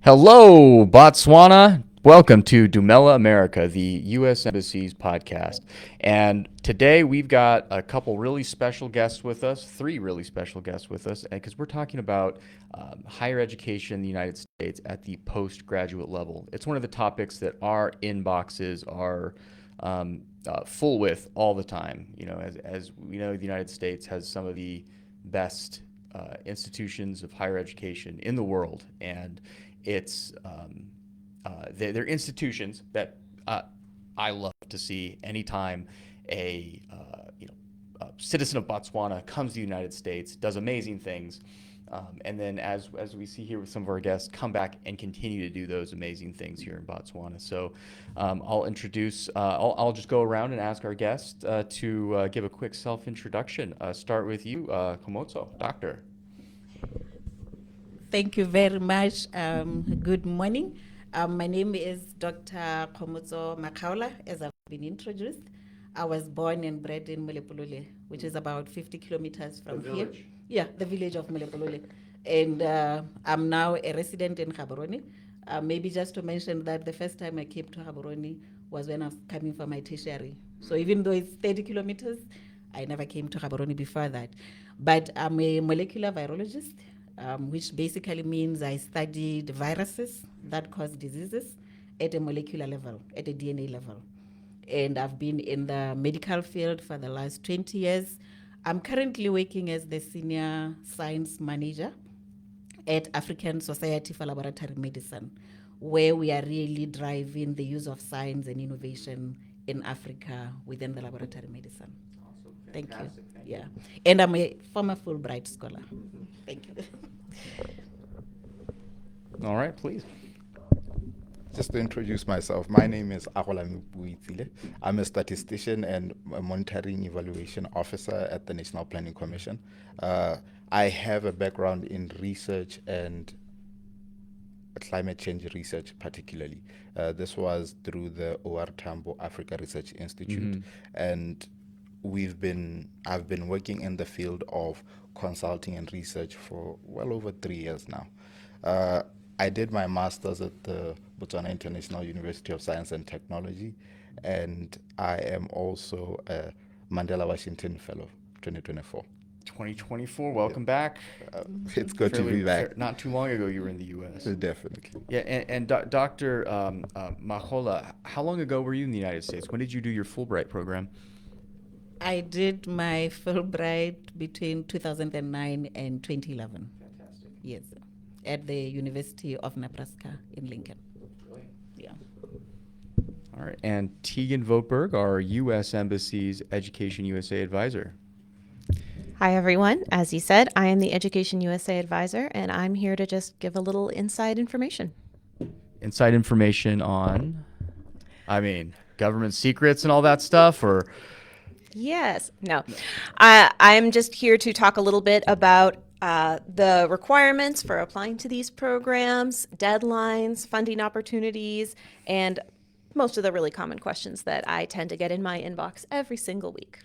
Hello, Botswana. Welcome to Dumela, America, the U.S. Embassy's podcast. And today we've got a couple really special guests with us, three really special guests with us, because we're talking about higher education in the United States at the postgraduate level. It's one of the topics that our inboxes are full with all the time. As we know, the United States has some of the best institutions of higher education in the world, and they're institutions that I love to see anytime a citizen of Botswana comes to the United States, does amazing things, and then as we see here with some of our guests, come back and continue to do those amazing things here in Botswana. So I'll introduce. I'll just go around and ask our guests to give a quick self-introduction. Start with you, Komoto, doctor. Thank you very much. Good morning. My name is Dr. Khomotso Makaula, as I've been introduced. I was born and bred in Mulepulule, which is about 50 kilometers from here. village. Yeah, the village of Mulepulule. And I'm now a resident in Gaborone. Maybe just to mention that the first time I came to Gaborone was when I was coming for my tertiary. So even though it's 30 kilometers, I never came to Gaborone before that. But I'm a molecular virologist, which basically means I studied viruses that cause diseases at a molecular level, at a DNA level. And I've been in the medical field for the last 20 years. I'm currently working as the senior science manager at African Society for Laboratory Medicine, where we are really driving the use of science and innovation in Africa within the laboratory medicine. Awesome. Thank you. Fantastic. Thank Yeah. And I'm a former Fulbright scholar. Thank you. All right, please. Just to introduce myself, my name is Agolami Buitile. I'm a statistician and a monitoring evaluation officer at the National Planning Commission. I have a background in research and climate change research, particularly. This was through the OR Tambo Africa Research Institute, and I've been working in the field of consulting and research for well over 3 years now. I did my master's at the Botswana International University of Science and Technology, and I am also a Mandela Washington Fellow 2024. 2024, welcome back. It's good to be back. Not too long ago, you were in the U.S. Definitely. Yeah, and Dr. Mahola, how long ago were you in the United States? When did you do your Fulbright program? I did my Fulbright between 2009 and 2011. Fantastic. Yes, at the University of Nebraska in Lincoln. Yeah. All right, and Tegan Votberg, our U.S. Embassy's Education USA advisor. Hi, everyone. As you said, I am the Education USA advisor, and I'm here to just give a little inside information. Inside information on, government secrets and all that stuff, or? Yes. No. I'm just here to talk a little bit about the requirements for applying to these programs, deadlines, funding opportunities, and most of the really common questions that I tend to get in my inbox every single week.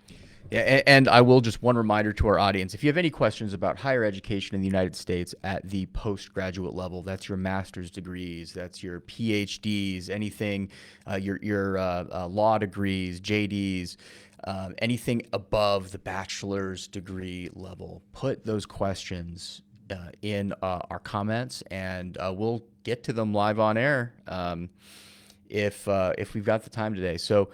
Yeah, and I will just one reminder to our audience, if you have any questions about higher education in the United States at the postgraduate level, that's your master's degrees, that's your PhDs, anything, your law degrees, JDs, anything above the bachelor's degree level, put those questions in our comments, and we'll get to them live on air if we've got the time today. So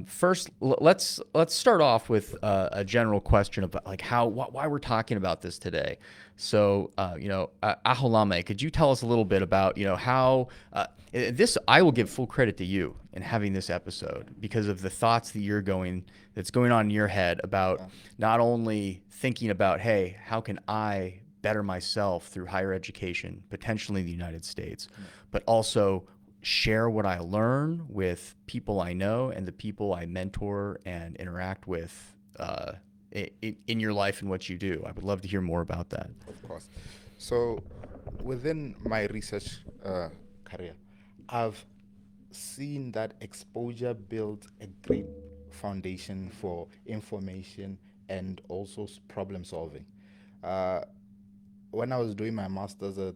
first, let's start off with a general question about like why we're talking about this today. So Aholame, could you tell us a little bit about how this? I will give full credit to you in having this episode because of the thoughts that's going on in your head about not only thinking about, hey, how can I better myself through higher education, potentially in the United States, but also share what I learn with people I know and the people I mentor and interact with in your life and what you do. I would love to hear more about that. Of course. So within my research career, I've seen that exposure builds a great foundation for information and also problem solving. When I was doing my master's at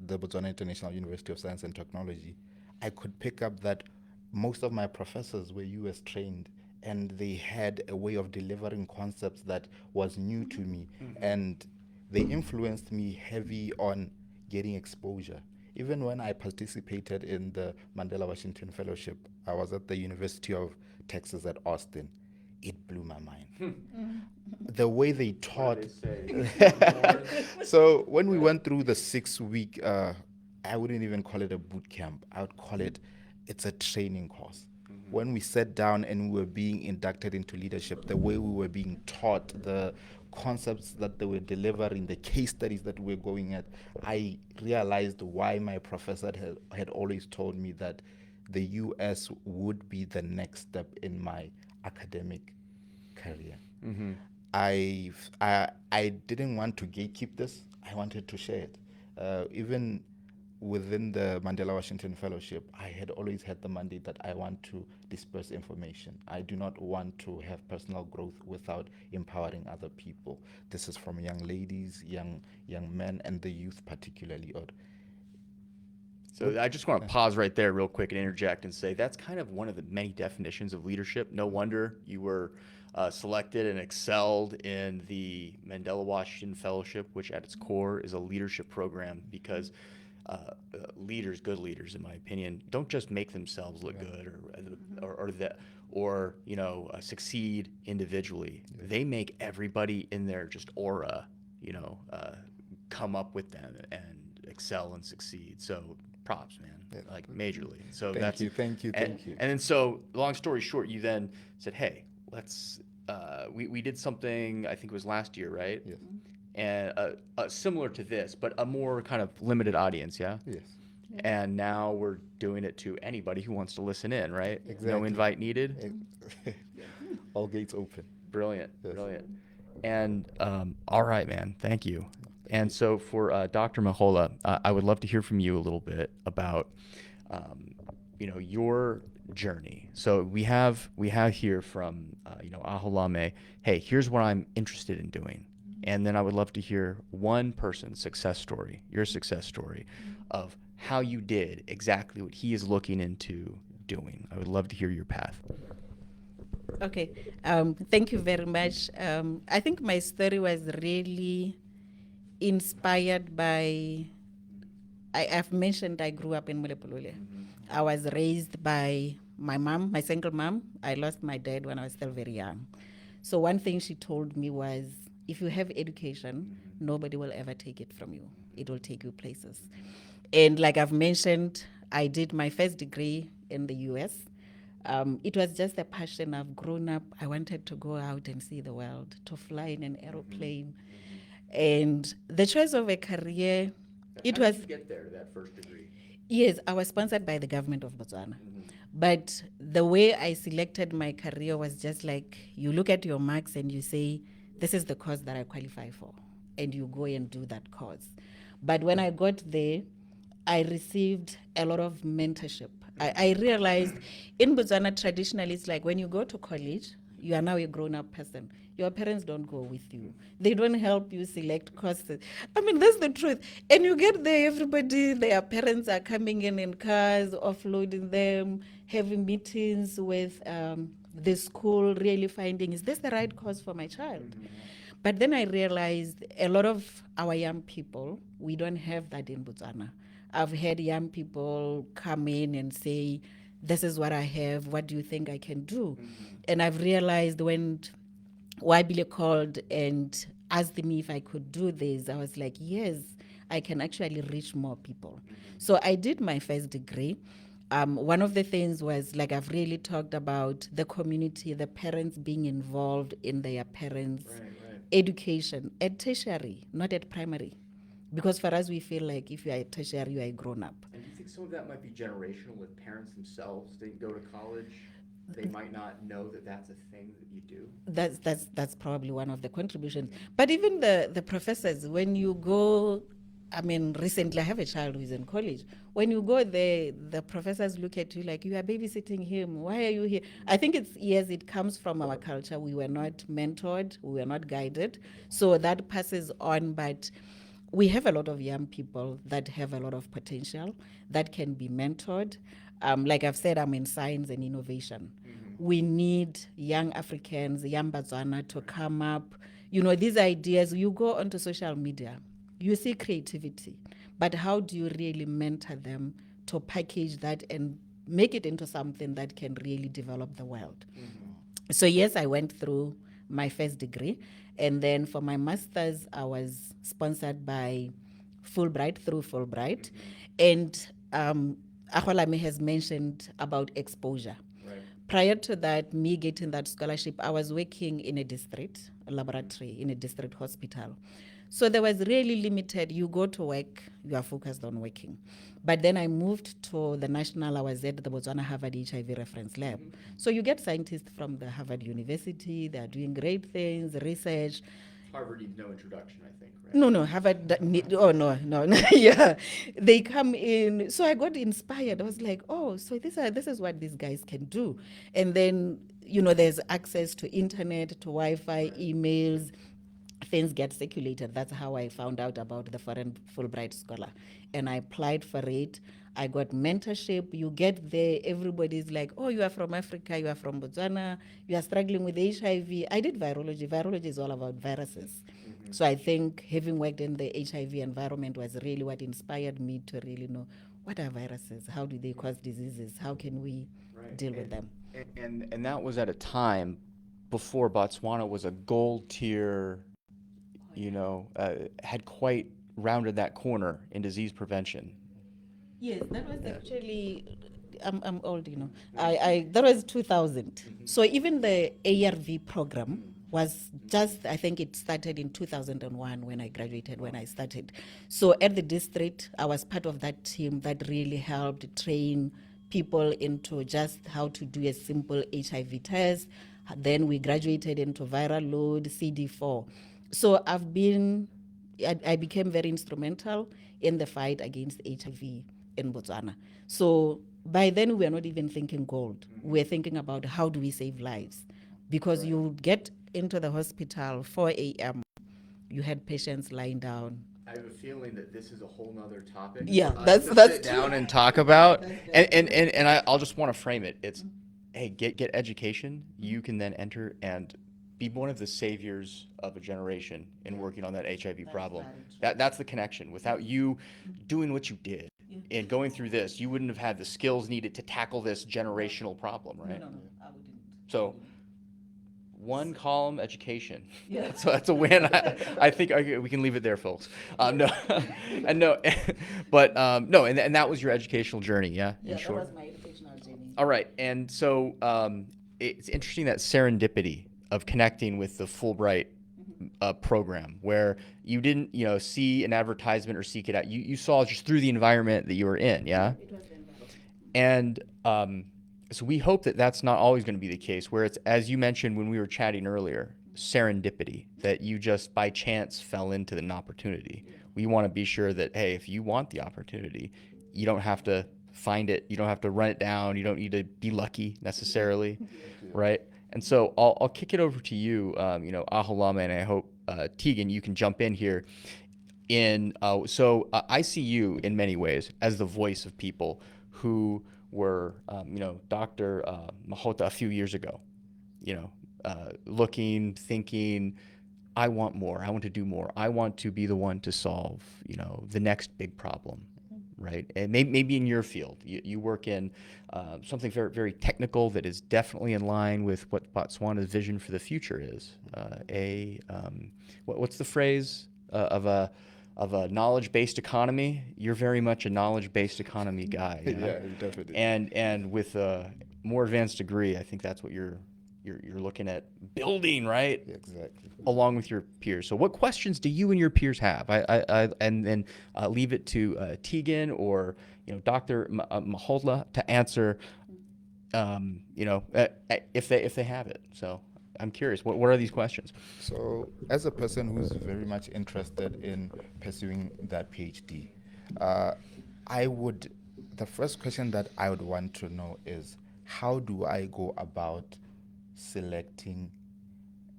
the Botswana International University of Science and Technology, I could pick up that most of my professors were US trained, and they had a way of delivering concepts that was new to me, and they influenced me heavy on getting exposure. Even when I participated in the Mandela Washington Fellowship, I was at the University of Texas at Austin. It blew my mind. The way they taught. So when we went through the 6 week, I wouldn't even call it a boot camp. I would call it's a training course. When we sat down and we were being inducted into leadership, the way we were being taught, the concepts that they were delivering, the case studies that we were going at, I realized why my professor had always told me that the US would be the next step in my academic career. I didn't want to gatekeep this. I wanted to share it. Even within the Mandela Washington Fellowship, I had always had the mandate that I want to disperse information. I do not want to have personal growth without empowering other people. This is from young ladies, young men, and the youth particularly. So I just want to pause right there real quick and interject and say that's kind of one of the many definitions of leadership. No wonder you were selected and excelled in the Mandela Washington Fellowship, which at its core is a leadership program, because leaders, good leaders, in my opinion, don't just make themselves look good or succeed individually. They make everybody in their just aura, come up with them and excel and succeed. So props, man, like majorly. So Thank you. And then, so long story short, you then said, hey, let's we did something, I think it was last year, right? Yes. And similar to this, but a more kind of limited audience, yeah? Yes. And now we're doing it to anybody who wants to listen in, right? No Exactly. invite needed. All gates open. Brilliant, Yes. brilliant. And all right, man, thank you. And so for Dr. Mahola, I would love to hear from you a little bit about, your journey. So we have here from, Aholame, hey, here's what I'm interested in doing. And then I would love to hear one person's success story, your success story, of how you did exactly what he is looking into doing. I would love to hear your path. Okay, thank you very much. I think my story was really inspired by, I've mentioned I grew up in Molepolole. I was raised by my mom, my single mom. I lost my dad when I was still very young. So one thing she told me was, if you have education, nobody will ever take it from you. It will take you places. And like I've mentioned, I did my first degree in the US. It was just a passion. I've grown up. I wanted to go out and see the world, to fly in an aeroplane. And the choice of a career, it was... How did you get there to that first degree? Yes, I was sponsored by the government of Botswana. But the way I selected my career was just like, you look at your marks and you say, this is the course that I qualify for. And you go and do that course. But when I got there, I received a lot of mentorship. I realized in Botswana, traditionally, it's like when you go to college, you are now a grown-up person. Your parents don't go with you. They don't help you select courses. I mean, that's the truth. And you get there, everybody, their parents are coming in cars, offloading them, having meetings with the school, really finding, is this the right course for my child? But then I realized a lot of our young people, we don't have that in Botswana. I've had young people come in and say, this is what I have, what do you think I can do? And I've realized when Wabile called and asked me if I could do this, I was like, yes, I can actually reach more people. So I did my first degree. One of the things was, like I've really talked about, the community, the parents being involved in their parents' education at tertiary, not at primary. Because for us, we feel like if you are at tertiary, you are a grown-up. And do you think some of that might be generational with parents themselves? They go to college, they might not know that that's a thing that you do? That's probably one of the contributions. But even the professors, when you go, I mean, recently I have a child who is in college. When you go there, the professors look at you like, you are babysitting him. Why are you here? I think it comes from our culture. We were not mentored. We were not guided. So that passes on. But we have a lot of young people that have a lot of potential that can be mentored. Like I've said, I'm in science and innovation. We need young Africans, young Botswana to come up. You know, these ideas, you go onto social media, you see creativity, but how do you really mentor them to package that and make it into something that can really develop the world? So yes, I went through my first degree, and then for my master's, I was sponsored by through Fulbright, and Akholame has mentioned about exposure. Prior to that, me getting that scholarship, I was working in a laboratory in a district hospital. So there was really limited, you go to work, you are focused on working. But then I moved to the national, I was at the Botswana Harvard HIV reference lab. So you get scientists from the Harvard University, they are doing great things, research. Harvard needs no introduction, I think, right? No, Harvard, no, yeah. They come in. So I got inspired. I was like, oh, so this is what these guys can do. And then, you know, there's access to internet, to Wi-Fi, emails, things get circulated. That's how I found out about the foreign Fulbright scholar. And I applied for it. I got mentorship. You get there, everybody's like, oh, you are from Africa, you are from Botswana, you are struggling with HIV. I did virology. Virology is all about viruses. So I think having worked in the HIV environment was really what inspired me to really know what are viruses, how do they cause diseases, how can we deal with them. And that was at a time before Botswana was a gold tier, had quite rounded that corner in disease prevention. Yes, that was actually. I'm old, you know. That was 2000. So even the ARV program was just, I think it started in 2001 when I graduated, when I started. So at the district, I was part of that team that really helped train people into just how to do a simple HIV test. Then we graduated into viral load, CD4. So I became very instrumental in the fight against HIV in Botswana. So by then we were not even thinking gold. We were thinking about how do we save lives? Because you get into the hospital 4 a.m., you had patients lying down. I have a feeling that this is a whole nother topic. Yeah, for us that's to that's sit true. down and talk about. And I'll just want to frame it. It's, hey, get education. You can then enter and be one of the saviors of a generation in working on that HIV problem. That's the connection. Without you doing what you did and going through this, you wouldn't have had the skills needed to tackle this generational problem, right? No, I wouldn't. So one column education. Yeah. So that's a win. I think we can leave it there, folks. No, and no, but no, and that was your educational journey, yeah. Yeah, In that short. was my educational journey. All right, and so it's interesting that serendipity of connecting with the Fulbright program, where you didn't, see an advertisement or seek it out. You saw just through the environment that you were in, yeah. It was the environment. And so we hope that that's not always going to be the case, where it's, as you mentioned when we were chatting earlier, serendipity, that you just by chance fell into an opportunity. We want to be sure that, hey, if you want the opportunity, you don't have to find it, you don't have to run it down, you don't need to be lucky necessarily, right? And so I'll kick it over to you, Aholame, and I hope, Tegan, you can jump in here. I see you in many ways as the voice of people who were, Dr. Mahota a few years ago, looking, thinking, I want more, I want to do more, I want to be the one to solve, the next big problem, right? And maybe in your field, you work in something very, very technical that is definitely in line with what Botswana's vision for the future is. What's the phrase of a knowledge-based economy? You're very much a knowledge-based economy guy. Yeah, definitely. And with a more advanced degree, I think that's what you're looking at building, right? Exactly. Along with your peers. So what questions do you and your peers have? And then leave it to Tegan or Dr. Mahotla to answer, if they have it. So I'm curious, what are these questions? So, as a person who's very much interested in pursuing that PhD, the first question that I would want to know is, how do I go about selecting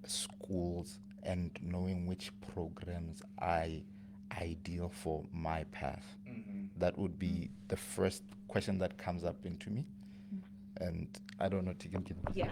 schools and knowing which programs I ideal for my path? That would be the first question that comes up into me. And I don't know, Tegan. Yeah.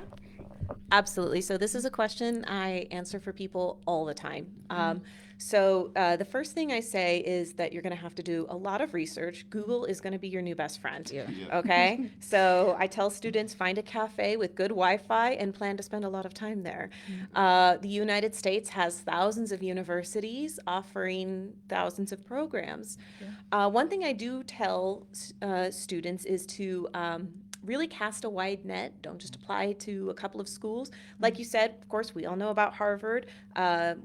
Absolutely. So this is a question I answer for people all the time. The first thing I say is that you're going to have to do a lot of research. Google is going to be your new best friend. Yeah. Okay. So I tell students, find a cafe with good Wi-Fi and plan to spend a lot of time there. The United States has thousands of universities offering thousands of programs. One thing I do tell students is to really cast a wide net. Don't just apply to a couple of schools. Like you said, of course, we all know about Harvard.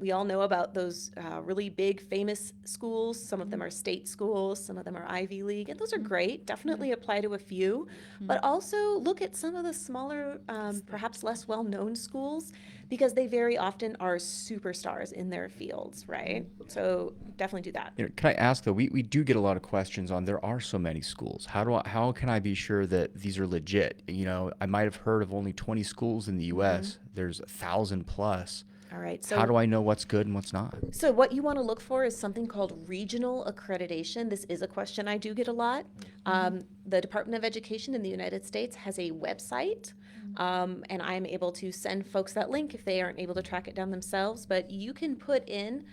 We all know about those really big, famous schools. Some of them are state schools, some of them are Ivy League, and those are great. Definitely apply to a few. But also look at some of the smaller, perhaps less well-known schools, because they very often are superstars in their fields, right? So definitely do that. You know, can I ask though? We do get a lot of questions on there are so many schools. How can I be sure that these are legit? You know, I might have heard of only 20 schools in the U.S. There's 1,000 plus. All right. So How do I know what's good and what's not? So what you want to look for is something called regional accreditation. This is a question I do get a lot. The Department of Education in the United States has a website, and I'm able to send folks that link if they aren't able to track it down themselves. But you can put in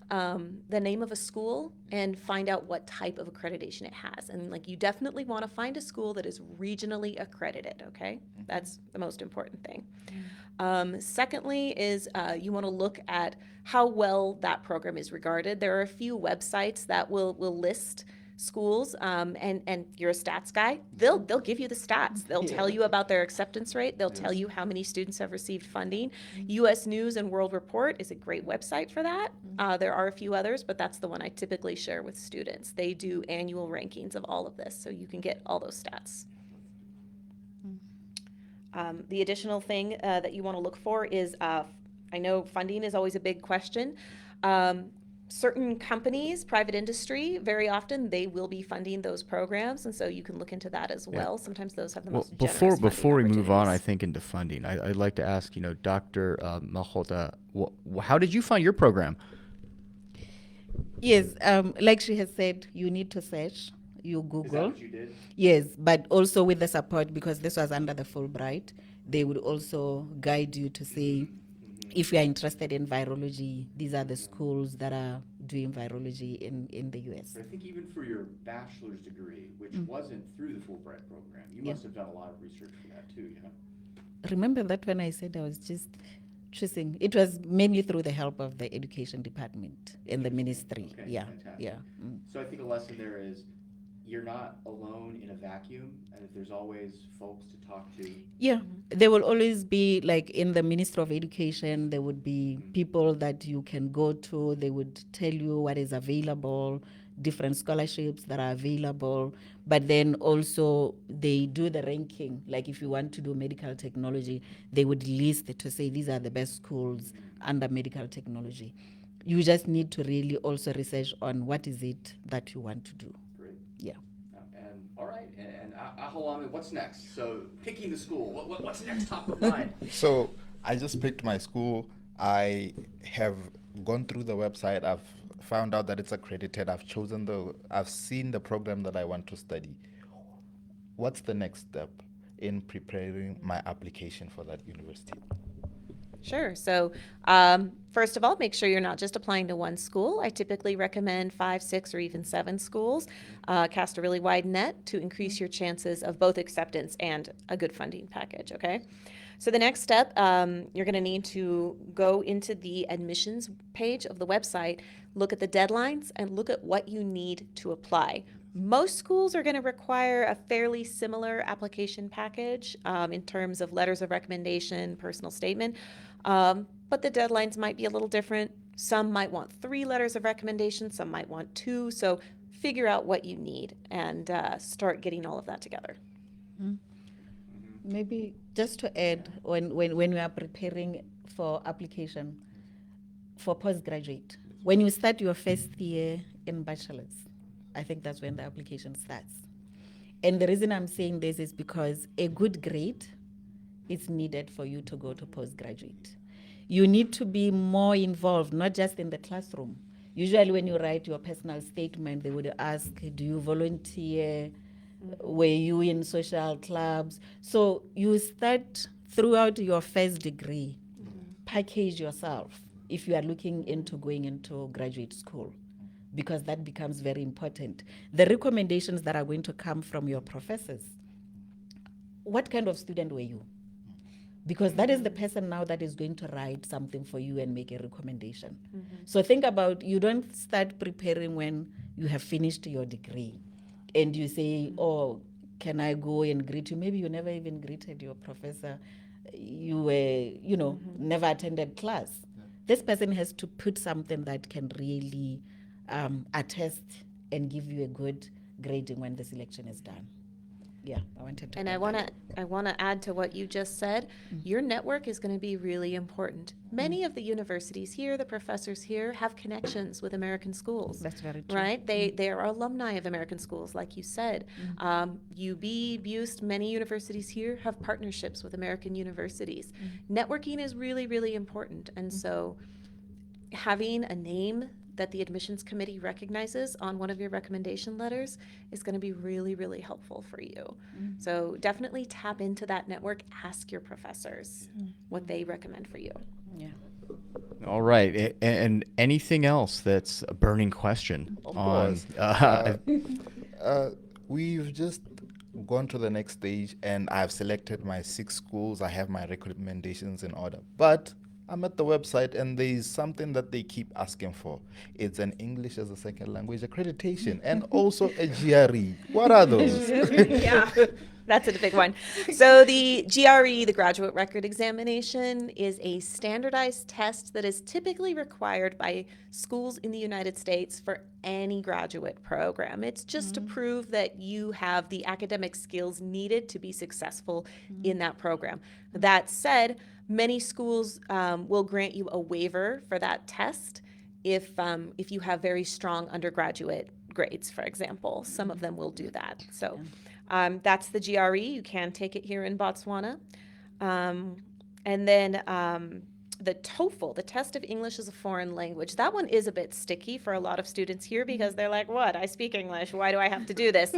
the name of a school and find out what type of accreditation it has. And like, you definitely want to find a school that is regionally accredited, okay? That's the most important thing. Secondly is you want to look at how well that program is regarded. There are a few websites that will list schools, and you're a stats guy. They'll give you the stats. They'll tell you about their acceptance rate. They'll tell you how many students have received funding. U.S. News and World Report is a great website for that. There are a few others, but that's the one I typically share with students. They do annual rankings of all of this, so you can get all those stats. The additional thing that you want to look for is, I know funding is always a big question. Certain companies, private industry, very often they will be funding those programs, and so you can look into that as well. Sometimes those have the most generous funding before we move on, I opportunities. think into funding, I'd like to ask, you know, Dr. Mahota, how did you find your program? Yes, like she has said, you need to search, you Google. you did? Yes, but also with the support, because this was under the Fulbright, they would also guide you to say, if you are interested in virology, these are the schools that are doing virology in the US. I think even for your bachelor's degree, which wasn't through the Fulbright program, you must have done a lot of research for that too, yeah? Remember that when I said I was just choosing, it was mainly through the help of the education department and the ministry. Okay, Yeah, fantastic. yeah. So I think a lesson there is you're not alone in a vacuum, and there's always folks to talk to. Yeah, there will always be, like in the Ministry of Education, there would be people that you can go to. They would tell you what is available, different scholarships that are available. But then also they do the ranking. Like if you want to do medical technology, they would list it to say these are the best schools under medical technology. You just need to really also research on what is it that you want to do. Great. Yeah. And all right, and Aholame, what's next? So picking the school, what's next top of mind? So I just picked my school. I have gone through the website. I've found out that it's accredited. I've seen the program that I want to study. What's the next step in preparing my application for that university? Sure. So first of all, make sure you're not just applying to one school. I typically recommend 5, 6, or even 7 schools. Cast a really wide net to increase your chances of both acceptance and a good funding package, okay? So the next step, you're going to need to go into the admissions page of the website, look at the deadlines, and look at what you need to apply. Most schools are going to require a fairly similar application package in terms of letters of recommendation, personal statement, but the deadlines might be a little different. Some might want 3 letters of recommendation, some might want 2, so figure out what you need and start getting all of that together. Maybe just to add, when we are preparing for application for postgraduate, when you start your first year in bachelor's, I think that's when the application starts. And the reason I'm saying this is because a good grade is needed for you to go to postgraduate. You need to be more involved, not just in the classroom. Usually when you write your personal statement, they would ask, do you volunteer? Were you in social clubs? So you start throughout your first degree, package yourself if you are looking into going into graduate school, because that becomes very important. The recommendations that are going to come from your professors. What kind of student were you? Because that is the person now that is going to write something for you and make a recommendation. So think about, you don't start preparing when you have finished your degree and you say, oh, can I go and greet you? Maybe you never even greeted your professor. You were, never attended class. This person has to put something that can really attest and give you a good grading when the selection is done. Yeah, I wanted to. And add that. I want to add to what you just said. Your network is going to be really important. Many of the universities here, the professors here, have connections with American schools. That's very true. Right? They are alumni of American schools, like you said. UB, Bust, many universities here have partnerships with American universities. Networking is really, really important. And so having a name that the admissions committee recognizes on one of your recommendation letters is going to be really, really helpful for you. So definitely tap into that network. Ask your professors what they recommend for you. Yeah. All right. And anything else that's a burning question Of on? course. We've just gone to the next stage, and I've selected my 6 schools. I have my recommendations in order. But I'm at the website, and there's something that they keep asking for. It's an English as a second language accreditation and also a GRE. What are those? Yeah, that's a big one. So the GRE, the Graduate Record Examination, is a standardized test that is typically required by schools in the United States for any graduate program. It's just to prove that you have the academic skills needed to be successful in that program. That said, many schools will grant you a waiver for that test if you have very strong undergraduate grades, for example. Some of them will do that. So that's the GRE. You can take it here in Botswana. And then the TOEFL, the test of English as a foreign language, that one is a bit sticky for a lot of students here because they're like, what? I speak English. Why do I have to do this?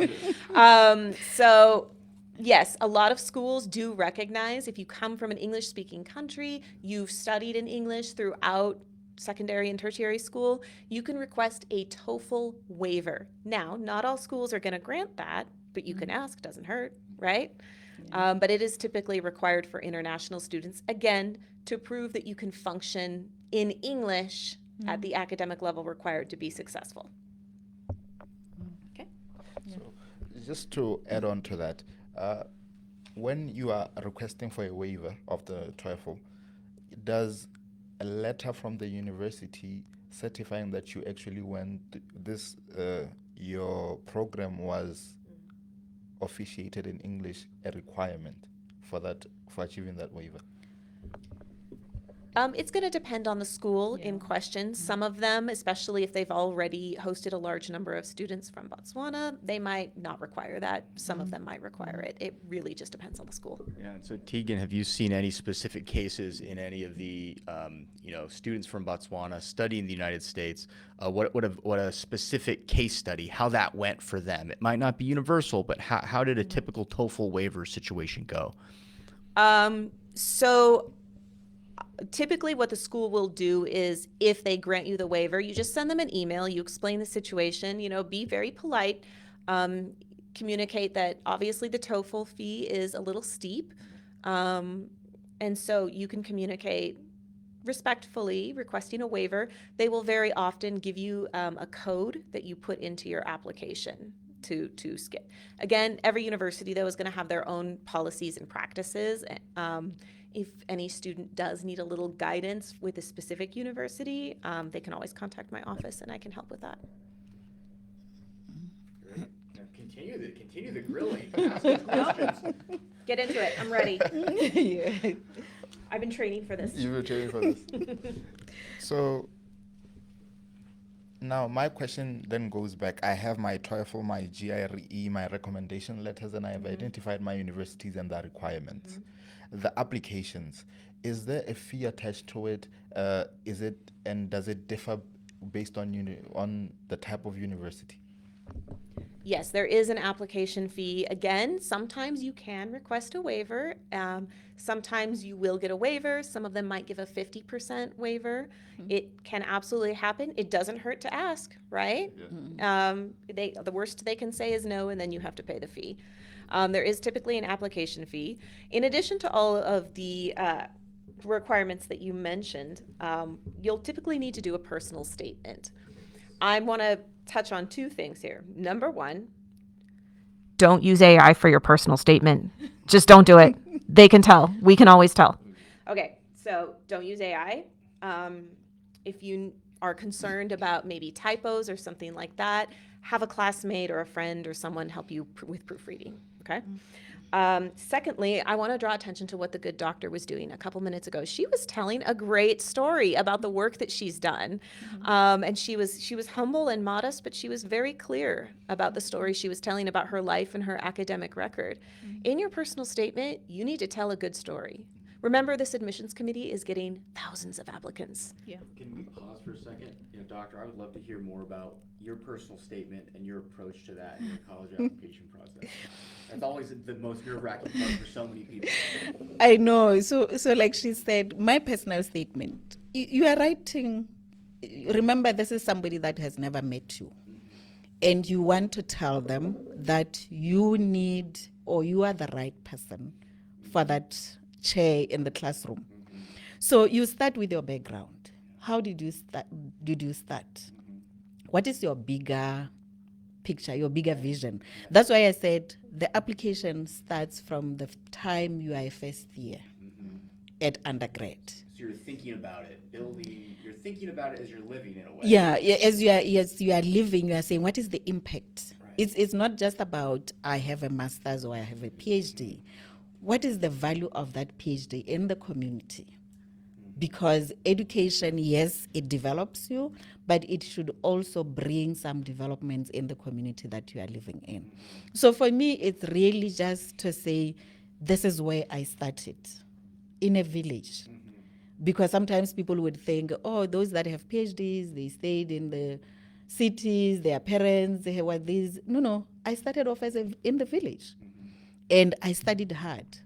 So yes, a lot of schools do recognize if you come from an English-speaking country, you've studied in English throughout secondary and tertiary school, you can request a TOEFL waiver. Now, not all schools are going to grant that, but you can ask, doesn't hurt, right? But it is typically required for international students, again, to prove that you can function in English at the academic level required to be successful. Okay. So, just to add on to that, when you are requesting for a waiver of the TOEFL, does a letter from the university certifying that you actually went your program was officiated in English a requirement for achieving that waiver? It's going to depend on the school in question. Some of them, especially if they've already hosted a large number of students from Botswana, they might not require that. Some of them might require it. It really just depends on the school. Yeah, and so Tegan, have you seen any specific cases in any of the students from Botswana studying in the United States? What a specific case study, how that went for them? It might not be universal, but how did a typical TOEFL waiver situation go? So typically what the school will do is if they grant you the waiver, you just send them an email, you explain the situation, be very polite, communicate that obviously the TOEFL fee is a little steep. And so you can communicate respectfully requesting a waiver. They will very often give you a code that you put into your application to skip. Again, every university though is going to have their own policies and practices. If any student does need a little guidance with a specific university, they can always contact my office and I can help with that. Great. Now continue the grilling. Ask questions. Get into it. I'm ready. I've been training for this. You were training for this. So now my question then goes back. I have my TOEFL, my GRE, my recommendation letters, and I have identified my universities and their requirements. The applications, is there a fee attached to it? Does it differ based on the type of university? Yes, there is an application fee. Again, sometimes you can request a waiver. Sometimes you will get a waiver. Some of them might give a 50% waiver. It can absolutely happen. It doesn't hurt to ask, right? The worst they can say is no, and then you have to pay the fee. There is typically an application fee. In addition to all of the requirements that you mentioned, you'll typically need to do a personal statement. I want to touch on two things here. Number one, don't use AI for your personal statement. Just don't do it. They can tell. We can always tell. Okay, so don't use AI. If you are concerned about maybe typos or something like that, have a classmate or a friend or someone help you with proofreading, okay? Secondly, I want to draw attention to what the good doctor was doing a couple minutes ago. She was telling a great story about the work that she's done, and she was humble and modest, but she was very clear about the story she was telling about her life and her academic record. In your personal statement, you need to tell a good story. Remember, this admissions committee is getting thousands of applicants. Yeah. Can we pause for a second? Doctor, I would love to hear more about your personal statement and your approach to that in your college application process. That's always the most nerve-wracking part for so many people. I know. So like she said, my personal statement. You are writing. Remember, this is somebody that has never met you, and you want to tell them that you need or you are the right person for that chair in the classroom. So you start with your background. How did you start? What is your bigger picture, your bigger vision? That's why I said the application starts from the time you are a first year at undergrad. So you're thinking about it, you're thinking about it as you're living in a way. Yeah, as you are living, you are saying, what is the impact? Right. It's not just about I have a master's or I have a PhD. What is the value of that PhD in the community? Because education, yes, it develops you, but it should also bring some developments in the community that you are living in. So for me, it's really just to say, this is where I started, in a village. Because sometimes people would think, oh, those that have PhDs, they stayed in the cities, their parents, they were these. No, I started off in the village. And I studied hard.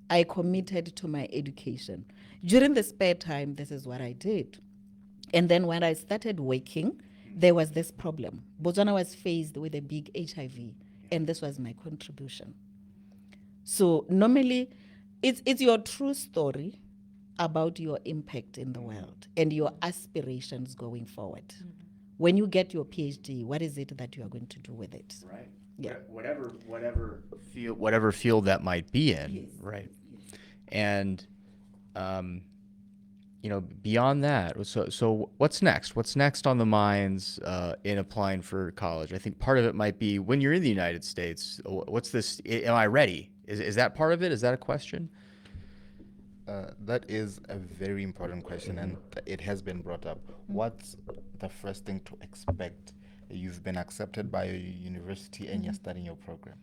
I committed to my education. During the spare time, this is what I did. And then when I started working, there was this problem. Botswana was faced with a big HIV, and this was my contribution. So normally, it's your true story about your impact in the world and your aspirations going forward. When you get your PhD, what is it that you are going to do with it? Right. Yeah. Whatever field that might be in. Yes. Right. And beyond that, so what's next? What's next on the minds in applying for college? I think part of it might be when you're in the United States, what's this? Am I ready? Is that part of it? Is that a question? That is a very important question, and it has been brought up. What's the first thing to expect? You've been accepted by a university and you're starting your program.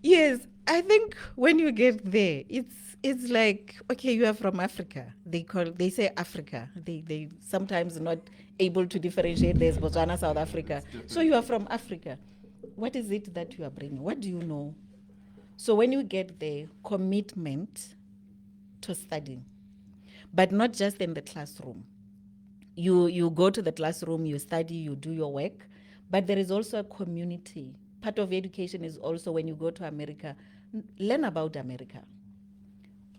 Yes, I think when you get there, it's like, okay, you are from Africa. They say Africa. They sometimes not able to differentiate. There's Botswana, South Africa. So you are from Africa. What is it that you are bringing? What do you know? So when you get there, commitment to studying, but not just in the classroom. You go to the classroom, you study, you do your work, but there is also a community. Part of education is also when you go to America, learn about America.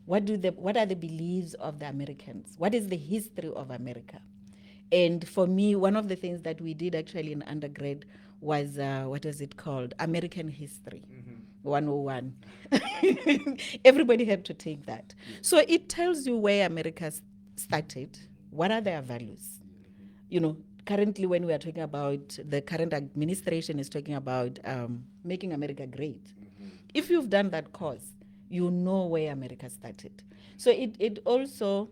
What are the beliefs of the Americans? What is the history of America? And for me, one of the things that we did actually in undergrad was, what is it called? American History 101. Everybody had to take that. So it tells you where America started, what are their values. Currently when we are talking about, the current administration is talking about making America great. If you've done that course, you know where America started. So it also,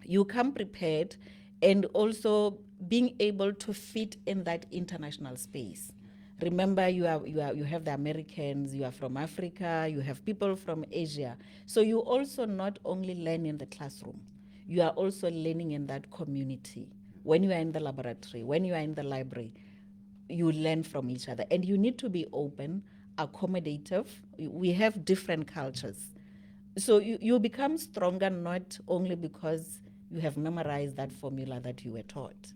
you come prepared and also being able to fit in that international space. Remember, you have the Americans, you are from Africa, you have people from Asia. So you also not only learn in the classroom, you are also learning in that community. When you are in the laboratory, when you are in the library, you learn from each other. And you need to be open, accommodative. We have different cultures. So you become stronger not only because you have memorized that formula that you were taught,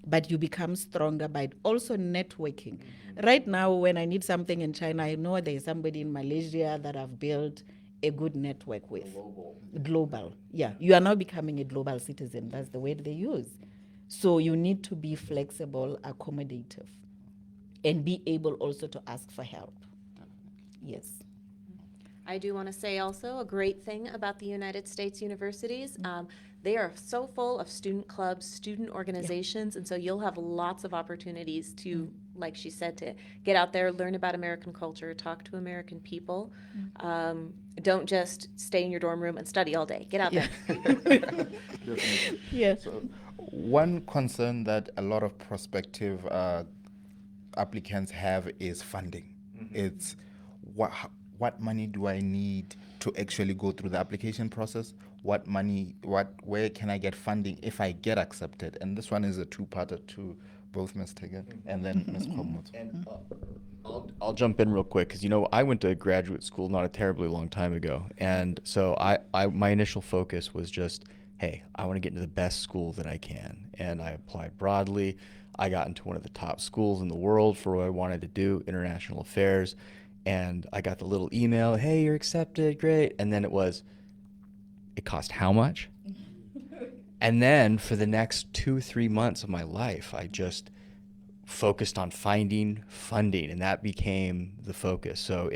but you become stronger by also networking. Right now, when I need something in China, I know there's somebody in Malaysia that I've built a good network with. Global. Yeah. You are now becoming a global citizen. That's the word they use. So you need to be flexible, accommodative, and be able also to ask for help. Yes. I do want to say also a great thing about the United States universities. They are so full of student clubs, student organizations, and so you'll have lots of opportunities to, like she said, to get out there, learn about American culture, talk to American people. Don't just stay in your dorm room and study all day. Get out there. Definitely. Yeah. So, one concern that a lot of prospective applicants have is funding. It's what money do I need to actually go through the application process? Where can I get funding if I get accepted? And this one is a two-parter to both Ms. Tegan and then Ms. Kwamut. And I'll jump in real quick because I went to graduate school not a terribly long time ago, and so my initial focus was just, hey, I want to get into the best school that I can, and I applied broadly. I got into one of the top schools in the world for what I wanted to do, international affairs, and I got the little email, hey, you're accepted, great, and then it cost how much? And then for the next 2-3 months of my life, I just focused on finding funding, and that became the focus. So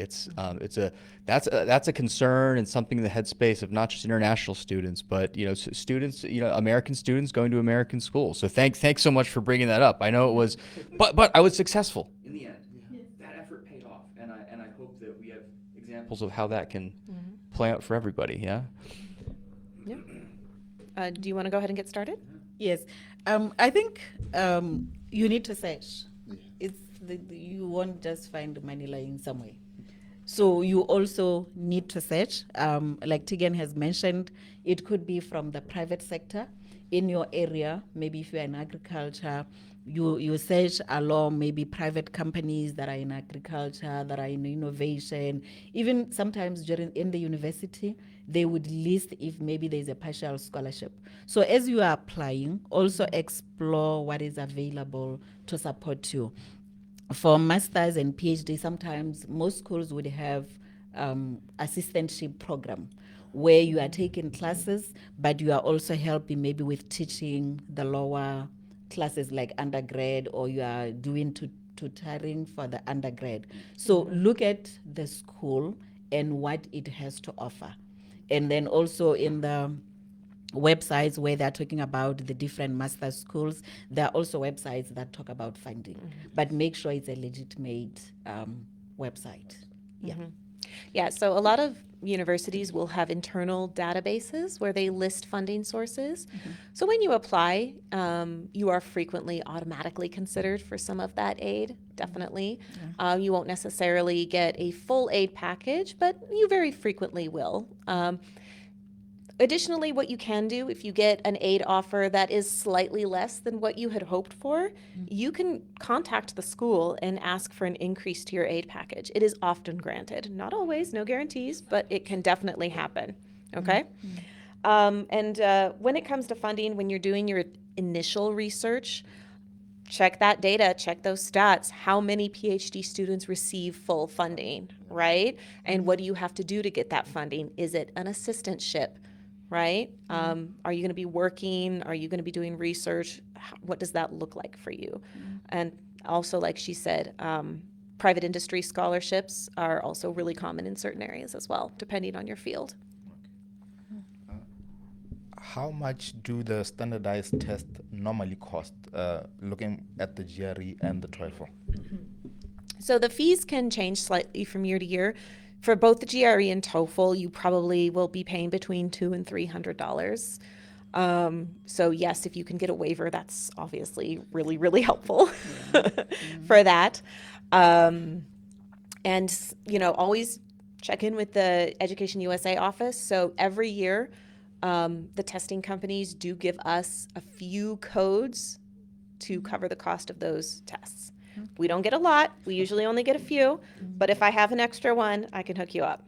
that's a concern and something in the headspace of not just international students, but students, American students going to American schools. So thanks so much for bringing that up. I know it was, but I was successful in the end. That effort paid off, and I hope that we have examples of how that can play out for everybody. Yeah. Yeah. Do you want to go ahead and get started? Yes. I think you need to search. You won't just find money lying somewhere. So you also need to search. Like Tegan has mentioned, it could be from the private sector in your area. Maybe if you're in agriculture, you search along maybe private companies that are in agriculture, that are in innovation. Even sometimes in the university, they would list if maybe there's a partial scholarship. So as you are applying, also explore what is available to support you. For masters and PhD, sometimes most schools would have assistantship program where you are taking classes, but you are also helping maybe with teaching the lower classes like undergrad, or you are doing tutoring for the undergrad. So look at the school and what it has to offer. And then also in the websites where they're talking about the different master schools, there are also websites that talk about funding, but make sure it's a legitimate website. Yeah. Yeah, so a lot of universities will have internal databases where they list funding sources. So when you apply, you are frequently automatically considered for some of that aid, definitely. You won't necessarily get a full aid package, but you very frequently will. Additionally, what you can do if you get an aid offer that is slightly less than what you had hoped for, you can contact the school and ask for an increase to your aid package. It is often granted. Not always, no guarantees, but it can definitely happen. Okay? When it comes to funding, when you're doing your initial research, check that data, check those stats. How many PhD students receive full funding, right? And what do you have to do to get that funding? Is it an assistantship? Right? Are you going to be working? Are you going to be doing research? What does that look like for you? And also, like she said, private industry scholarships are also really common in certain areas as well, depending on your field. How much do the standardized tests normally cost, looking at the GRE and the TOEFL? So the fees can change slightly from year to year. For both the GRE and TOEFL, you probably will be paying between $200 and $300. So yes, if you can get a waiver, that's obviously really, really helpful for that. And always check in with the Education USA office. So every year, The testing companies do give us a few codes to cover the cost of those tests. We don't get a lot. We usually only get a few. But if I have an extra one, I can hook you up.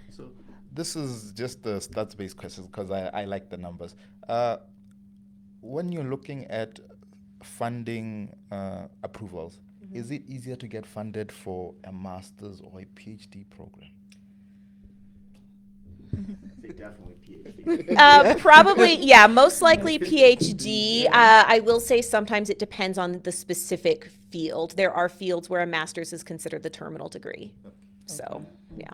So this is just the stats-based questions because I like the numbers. When you're looking at funding approvals, is it easier to get funded for a master's or a PhD program? Definitely PhD. Probably, yeah, most likely PhD. I will say sometimes it depends on the specific field. There are fields where a master's is considered the terminal degree. So, yeah.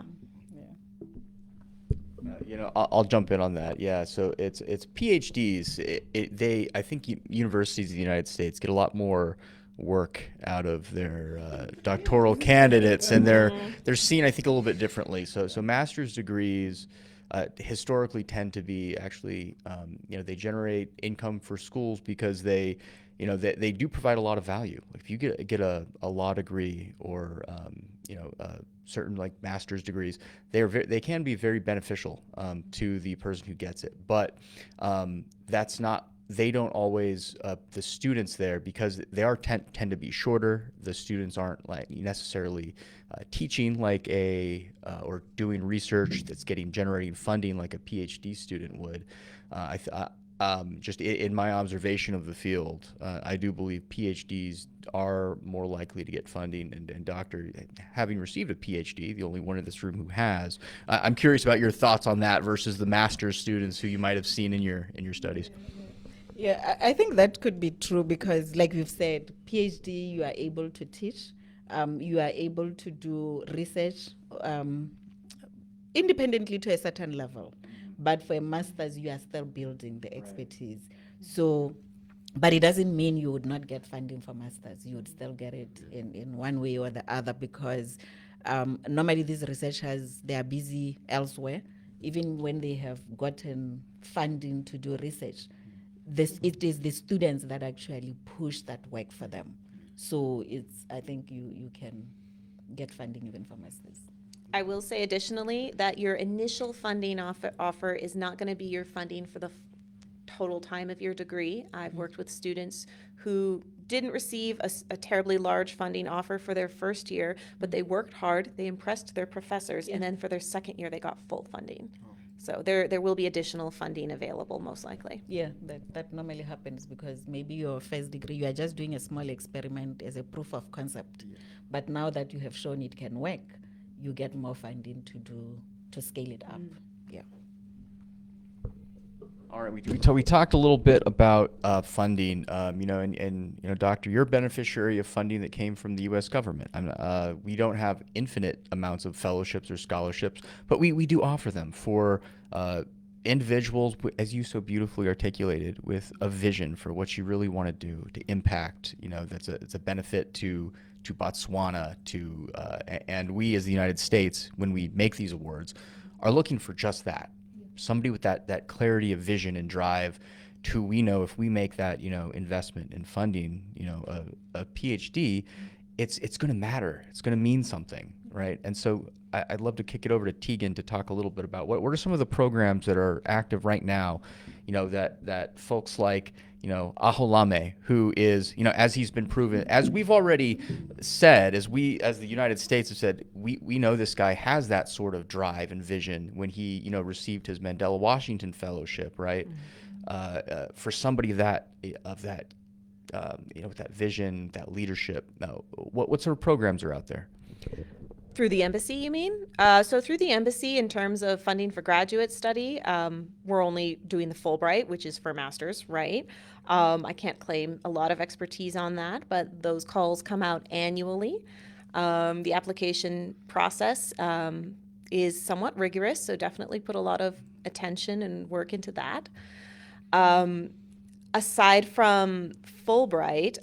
I'll jump in on that. Yeah, so it's PhDs. I think universities in the United States get a lot more work out of their doctoral candidates, and they're seen, I think, a little bit differently. So master's degrees historically tend to be actually, they generate income for schools because they do provide a lot of value. If you get a law degree or certain like master's degrees, they can be very beneficial to the person who gets it. But that's not. They don't always the students there, because they are tend to be shorter. The students aren't like necessarily teaching like or doing research that's generating funding like a PhD student would. Just in my observation of the field, I do believe PhDs are more likely to get funding. And Doctor, having received a PhD, the only one in this room who has, I'm curious about your thoughts on that versus the master's students who you might have seen in your studies. Yeah, I think that could be true because, like we've said, PhD, you are able to teach, you are able to do research independently to a certain level. But for a master's, you are still building the expertise. So, but it doesn't mean you would not get funding for masters. You would still get it in one way or the other because normally these researchers, they are busy elsewhere. Even when they have gotten funding to do research, it is the students that actually push that work for them. So I think you can get funding even for masters. I will say additionally that your initial funding offer is not going to be your funding for the total time of your degree. I've worked with students who didn't receive a terribly large funding offer for their first year, but they worked hard, they impressed their professors, and then for their second year they got full funding. So there will be additional funding available, most likely. Yeah, that normally happens because maybe your first degree, you are just doing a small experiment as a proof of concept. Yeah. But now that you have shown it can work, you get more funding to scale it up. Yeah. All right, we talked a little bit about funding, and Doctor, you're a beneficiary of funding that came from the U.S. government. We don't have infinite amounts of fellowships or scholarships, but we do offer them for individuals, as you so beautifully articulated, with a vision for what you really want to do to impact. It's a benefit to Botswana, and we as the United States, when we make these awards, are looking for just that. Somebody with that clarity of vision and drive to, we know if we make that, investment in funding, a PhD, it's going to matter. It's going to mean something, right? And so I'd love to kick it over to Tegan to talk a little bit about what are some of the programs that are active right now, that folks like, Aholame, who is, as he's been proven, as we've already said, as the United States have said, we know this guy has that sort of drive and vision when he, received his Mandela Washington Fellowship, right? Mm-hmm. For somebody with that vision, that leadership, what sort of programs are out there? Through the embassy, you mean? So through the embassy, in terms of funding for graduate study, we're only doing the Fulbright, which is for masters, right? I can't claim a lot of expertise on that, but those calls come out annually. The application process is somewhat rigorous, so definitely put a lot of attention and work into that. Aside from Fulbright,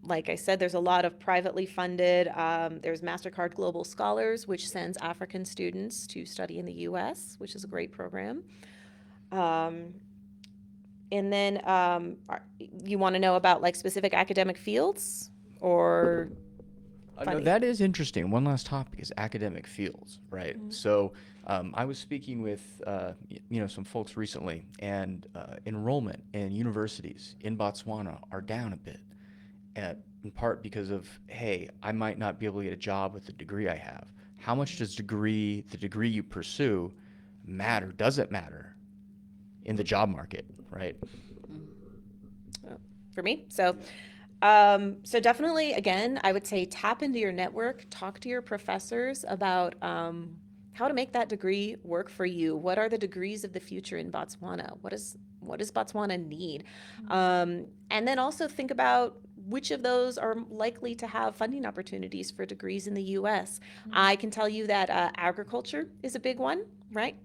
like I said, there's a lot of privately funded. There's MasterCard Global Scholars, which sends African students to study in the U.S., which is a great program. And then you want to know about like specific academic fields, or? No, funny. that is interesting. One last topic is academic fields, right? So I was speaking with some folks recently, and enrollment in universities in Botswana are down a bit, in part because of, hey, I might not be able to get a job with the degree I have. How much does the degree you pursue matter? Does it matter in the job market, right? For me. So definitely, again, I would say tap into your network, talk to your professors about how to make that degree work for you. What are the degrees of the future in Botswana? What does Botswana need? And then also think about which of those are likely to have funding opportunities for degrees in the U.S. I can tell you that agriculture is a big one, right?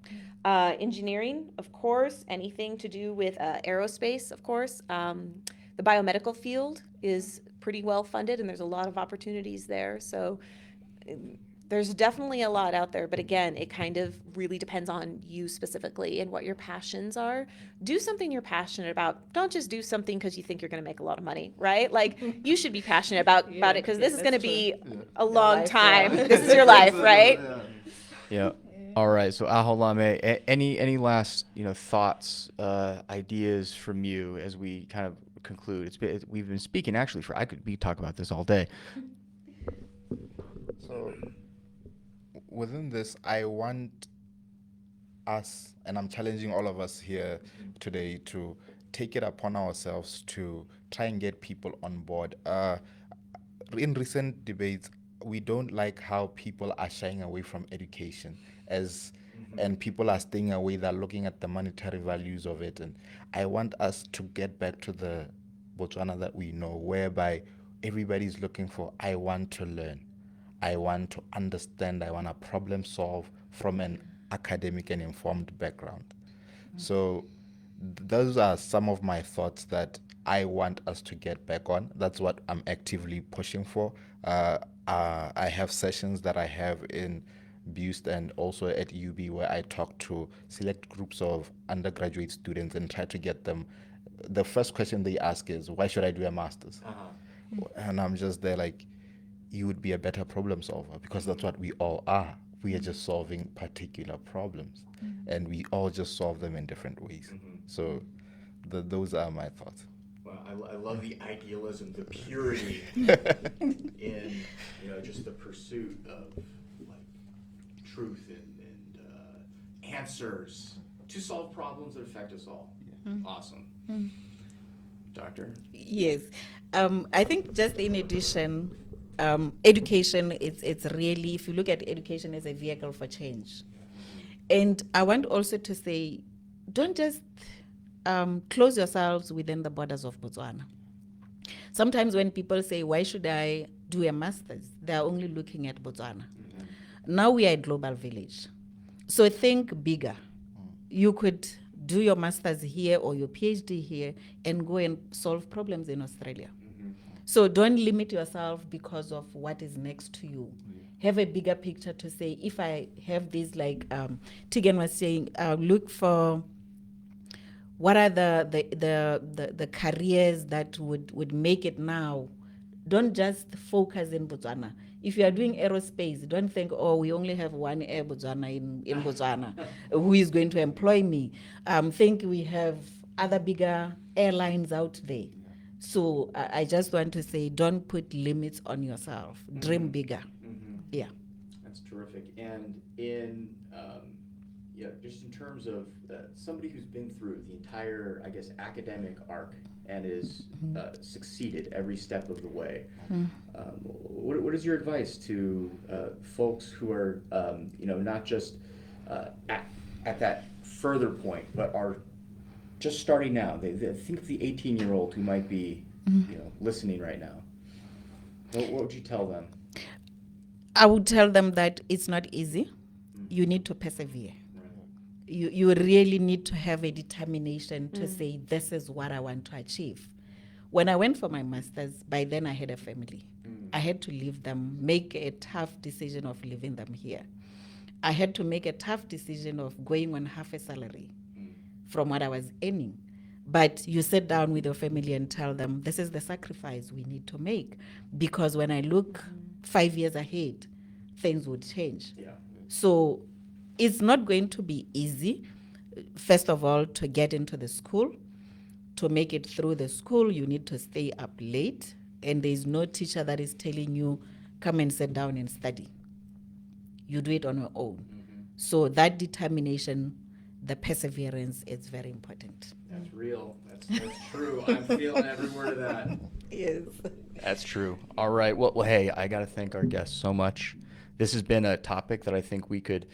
Engineering, of course, anything to do with aerospace, of course. The biomedical field is pretty well funded, and there's a lot of opportunities there. So there's definitely a lot out there, but again, it kind of really depends on you specifically and what your passions are. Do something you're passionate about. Don't just do something because you think you're going to make a lot of money, right? Like, you should be passionate about it, because this is going to be a long time. This is your life, right? Yeah. All right. So Aholame, any last thoughts, ideas from you as we kind of conclude? We've been speaking actually I could be talking about this all day. So within this, I want us, and I'm challenging all of us here today, to take it upon ourselves to try and get people on board. In recent debates, we don't like how people are shying away from education and people are staying away. They're looking at the monetary values of it, and I want us to get back to the Botswana that we know, whereby everybody's looking for, I want to learn, I want to understand, I want to problem solve from an academic and informed background. So those are some of my thoughts that I want us to get back on. That's what I'm actively pushing for. I have sessions that I have in BUST and also at UB where I talk to select groups of undergraduate students and try to get them. The first question they ask is, why should I do a master's? And I'm just there like, you would be a better problem solver, because that's what we all are. We are just solving particular problems, and we all just solve them in different ways. So those are my thoughts. Well, I love the idealism, the purity in just the pursuit of truth and answers to solve problems that affect us all. Awesome. Doctor? Yes. I think just in addition, education, it's really, if you look at education as a vehicle for change. And I want also to say, don't just close yourselves within the borders of Botswana. Sometimes when people say, why should I do a master's? They're only looking at Botswana. Now we are a global village. So think bigger. You could do your master's here or your PhD here and go and solve problems in Australia. So don't limit yourself because of what is next to you. Have a bigger picture to say, if I have this, like Tegan was saying, look for what are the careers that would make it now. Don't just focus in Botswana. If you are doing aerospace, don't think, oh, we only have one Air Botswana in Botswana. Who is going to employ me? Think we have other bigger airlines out there. So I just want to say, don't put limits on yourself. Dream bigger. Yeah. That's terrific. And in just in terms of somebody who's been through the entire, I guess, academic arc and is succeeded every step of the way, what is your advice to folks who are, not just at that further point, but are just starting now? They think of the 18-year-old who might be, listening right now. What would you tell them? I would tell them that it's not easy. You need to persevere. You really need to have a determination to say, this is what I want to achieve. When I went for my master's, by then I had a family. I had to leave them, make a tough decision of leaving them here. I had to make a tough decision of going on half a salary from what I was earning. But you sit down with your family and tell them, this is the sacrifice we need to make. Because when I look 5 years ahead, things would change. Yeah. So it's not going to be easy, first of all, to get into the school. To make it through the school, you need to stay up late, and there's no teacher that is telling you, come and sit down and study. You do it on your own. So that determination, the perseverance is very important. That's real. That's true. I'm feeling every word of that. Yes. That's true. All right. Well, hey, I got to thank our guests so much. This has been a topic that I think we could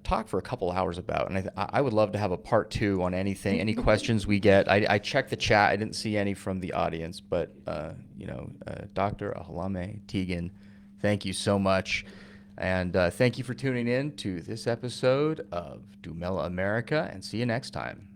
talk for a couple hours about, and I would love to have a part 2 on anything, any questions we get. I checked the chat. I didn't see any from the audience, but Dr. Ahalame Tegan, thank you so much. And thank you for tuning in to this episode of Dumela America, and see you next time.